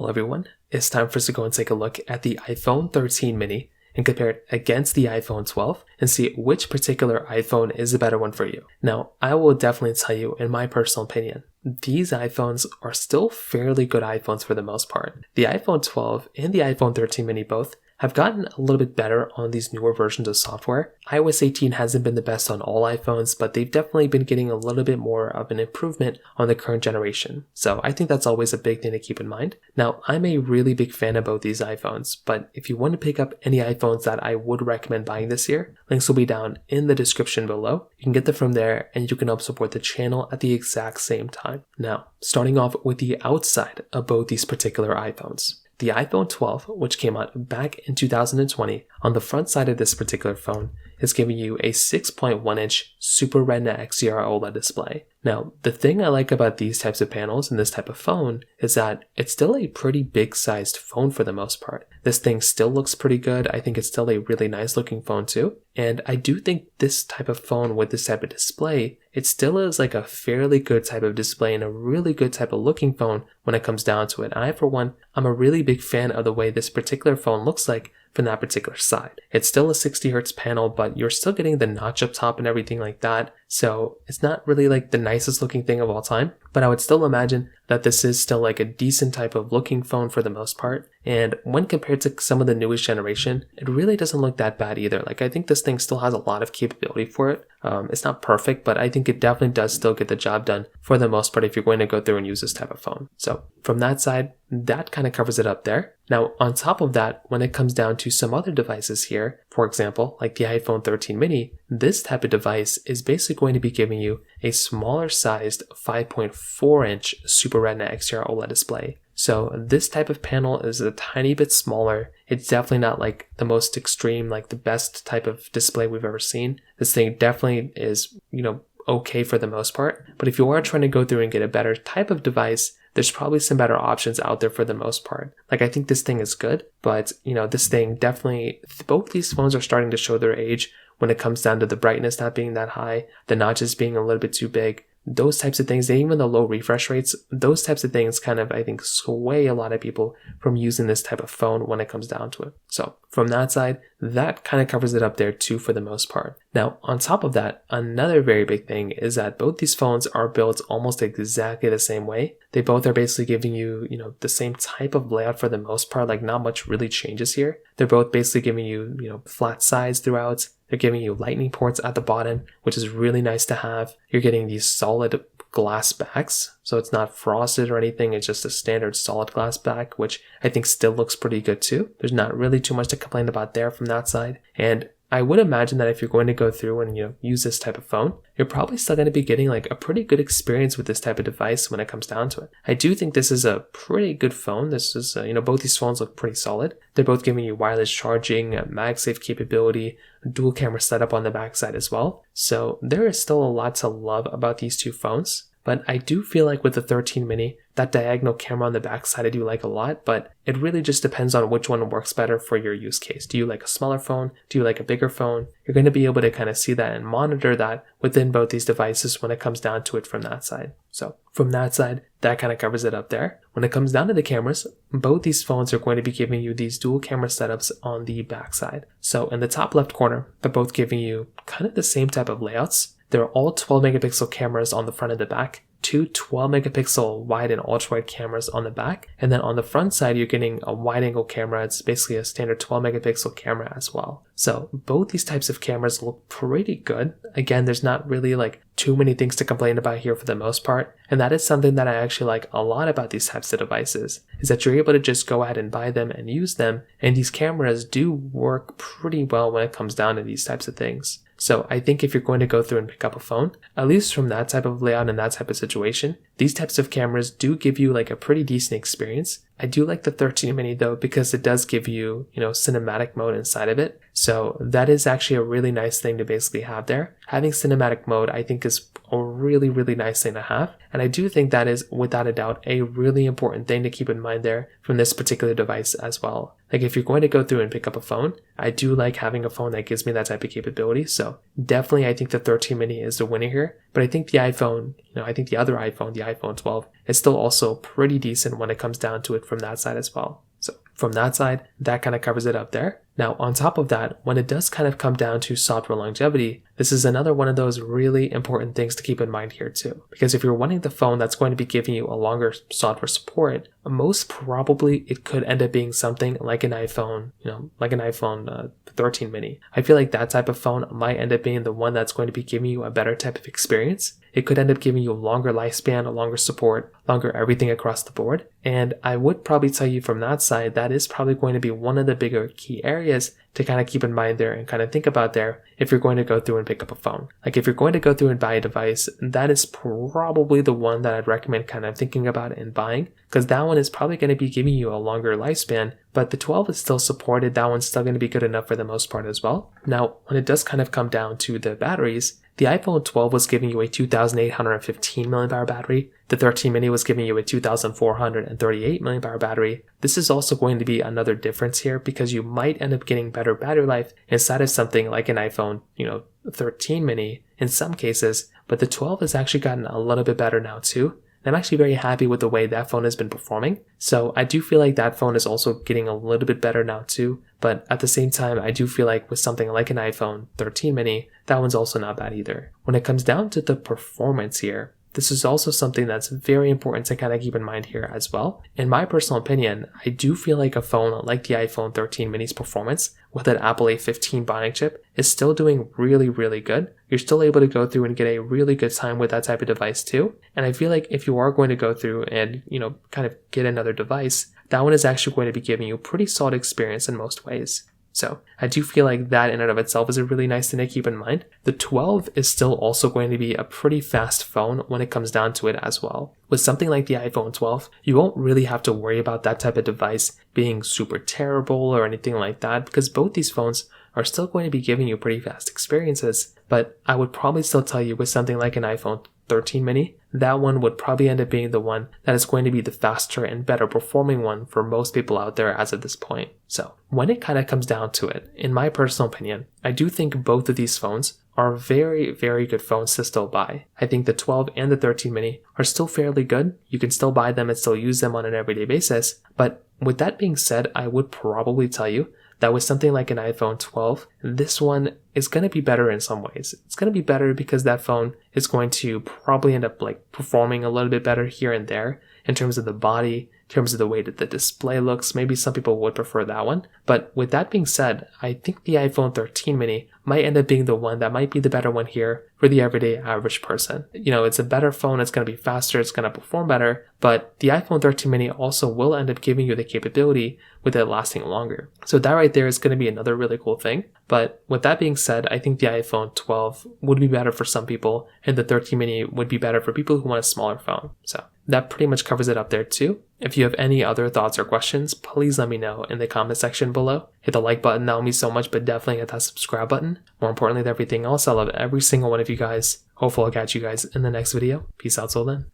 Hello everyone, it's time for us to go and take a look at the iPhone 13 mini and compare it against the iPhone 12 and see which particular iPhone is the better one for you. Now, I will definitely tell you, in my personal opinion, these iPhones are still fairly good iPhones for the most part. The iPhone 12 and the iPhone 13 mini both have gotten a little bit better on these newer versions of software. iOS 18 hasn't been the best on all iPhones, but they've definitely been getting a little bit more of an improvement on the current generation. So I think that's always a big thing to keep in mind. Now, I'm a really big fan of both these iPhones, but if you want to pick up any iPhones that I would recommend buying this year, links will be down in the description below. You can get them from there and you can help support the channel at the exact same time. Now, starting off with the outside of both these particular iPhones. The iPhone 12, which came out back in 2020, on the front side of this particular phone is giving you a 6.1-inch Super Retina XDR OLED display. Now, the thing I like about these types of panels and this type of phone is that it's still a pretty big-sized phone for the most part. This thing still looks pretty good. I think it's still a really nice-looking phone too. And I do think this type of phone with this type of display, it still is like a fairly good type of display and a really good type of looking phone when it comes down to it. I, for one, I'm a really big fan of the way this particular phone looks like from that particular side. It's still a 60Hz panel, but you're still getting the notch up top and everything like that. So it's not really like the nicest looking thing of all time, but I would still imagine that this is still like a decent type of looking phone for the most part. And when compared to some of the newest generation, it really doesn't look that bad either. Like, I think this thing still has a lot of capability for it. It's not perfect, but I think it definitely does still get the job done for the most part if you're going to go through and use this type of phone. So from that side, that kind of covers it up there. Now, on top of that, when it comes down to some other devices here, for example, like the iPhone 13 mini, this type of device is basically going to be giving you a smaller sized 5.4-inch Super Retina XDR OLED display. So this type of panel is a tiny bit smaller. It's definitely not like the most extreme, like the best type of display we've ever seen. This thing definitely is, okay for the most part. But if you are trying to go through and get a better type of device, there's probably some better options out there for the most part. Like, I think this thing is good, but this thing definitely, both these phones are starting to show their age when it comes down to the brightness not being that high, the notches being a little bit too big. Those types of things, even the low refresh rates, those types of things kind of, I think, sway a lot of people from using this type of phone when it comes down to it. So from that side, that kind of covers it up there too for the most part. Now, on top of that, another very big thing is that both these phones are built almost exactly the same way. They both are basically giving you, the same type of layout for the most part, like not much really changes here. They're both basically giving you, flat sides throughout. They're giving you lightning ports at the bottom, which is really nice to have. You're getting these solid glass backs, so it's not frosted or anything. It's just a standard solid glass back, which I think still looks pretty good too. There's not really too much to complain about there from that side. And I would imagine that if you're going to go through and use this type of phone, you're probably still going to be getting like a pretty good experience with this type of device when it comes down to it. I do think this is a pretty good phone. This is, both these phones look pretty solid. They're both giving you wireless charging, MagSafe capability, dual camera setup on the backside as well. So there is still a lot to love about these two phones. But I do feel like with the 13 mini, that diagonal camera on the backside I do like a lot, but it really just depends on which one works better for your use case. Do you like a smaller phone? Do you like a bigger phone? You're going to be able to kind of see that and monitor that within both these devices when it comes down to it from that side. So from that side, that kind of covers it up there. When it comes down to the cameras, both these phones are going to be giving you these dual camera setups on the backside. So in the top left corner, they're both giving you kind of the same type of layouts. They're all 12 megapixel cameras on the front and the back, two 12 megapixel wide and ultra wide cameras on the back. And then on the front side, you're getting a wide angle camera. It's basically a standard 12 megapixel camera as well. So both these types of cameras look pretty good. Again, there's not really like too many things to complain about here for the most part. And that is something that I actually like a lot about these types of devices, is that you're able to just go ahead and buy them and use them. And these cameras do work pretty well when it comes down to these types of things. So I think if you're going to go through and pick up a phone, at least from that type of layout and that type of situation, these types of cameras do give you like a pretty decent experience. I do like the 13 mini though, because it does give you, cinematic mode inside of it. So that is actually a really nice thing to basically have there. Having cinematic mode, I think, is a really, really nice thing to have. And I do think that is, without a doubt, a really important thing to keep in mind there from this particular device as well. Like, if you're going to go through and pick up a phone, I do like having a phone that gives me that type of capability. So definitely, I think the 13 mini is the winner here. But I think the iPhone, I think the other iPhone, the iPhone 12, is still also pretty decent when it comes down to it from that side as well. So from that side, that kind of covers it up there. Now, on top of that, when it does kind of come down to software longevity, this is another one of those really important things to keep in mind here too. Because if you're wanting the phone that's going to be giving you a longer software support, most probably it could end up being something like an iPhone, like an iPhone 13 mini. I feel like that type of phone might end up being the one that's going to be giving you a better type of experience. It could end up giving you a longer lifespan, a longer support, longer everything across the board. And I would probably tell you from that side, that is probably going to be one of the bigger key areas to kind of keep in mind there and kind of think about there if you're going to go through and pick up a phone. Like if you're going to go through and buy a device, that is probably the one that I'd recommend kind of thinking about and buying, because that one is probably going to be giving you a longer lifespan, but the 12 is still supported. That one's still going to be good enough for the most part as well. Now, when it does kind of come down to the batteries, the iPhone 12 was giving you a 2,815 mAh battery. The 13 mini was giving you a 2,438 mAh battery. This is also going to be another difference here because you might end up getting better battery life inside of something like an iPhone, 13 mini in some cases, but the 12 has actually gotten a little bit better now too. I'm actually very happy with the way that phone has been performing. So I do feel like that phone is also getting a little bit better now too. But at the same time, I do feel like with something like an iPhone 13 mini, that one's also not bad either. When it comes down to the performance here, this is also something that's very important to kind of keep in mind here as well. In my personal opinion, I do feel like a phone like the iPhone 13 mini's performance with an Apple A15 Bionic chip is still doing really, really good. You're still able to go through and get a really good time with that type of device too. And I feel like if you are going to go through and, kind of get another device, that one is actually going to be giving you a pretty solid experience in most ways. So I do feel like that in and of itself is a really nice thing to keep in mind. The 12 is still also going to be a pretty fast phone when it comes down to it as well. With something like the iPhone 12, you won't really have to worry about that type of device being super terrible or anything like that because both these phones are still going to be giving you pretty fast experiences. But I would probably still tell you with something like an iPhone 13 mini, that one would probably end up being the one that is going to be the faster and better performing one for most people out there as of this point. So when it kind of comes down to it, in my personal opinion, I do think both of these phones are very, very good phones to still buy. I think the 12 and the 13 mini are still fairly good. You can still buy them and still use them on an everyday basis. But with that being said, I would probably tell you that with something like an iPhone 12, this one is going to be better in some ways. It's going to be better because that phone is going to probably end up performing a little bit better here and there in terms of the body, in terms of the way that the display looks. Maybe some people would prefer that one. But with that being said, I think the iPhone 13 mini might end up being the one that might be the better one here for the everyday average person. It's a better phone. It's going to be faster. It's going to perform better. But the iPhone 13 mini also will end up giving you the capability with it lasting longer. So that right there is going to be another really cool thing. But with that being said, I think the iPhone 12 would be better for some people and the 13 mini would be better for people who want a smaller phone. So that pretty much covers it up there too. If you have any other thoughts or questions, please let me know in the comment section below. Hit the like button, that would mean so much, but definitely hit that subscribe button. More importantly than everything else, I love every single one of you guys. Hopefully I'll catch you guys in the next video. Peace out till then.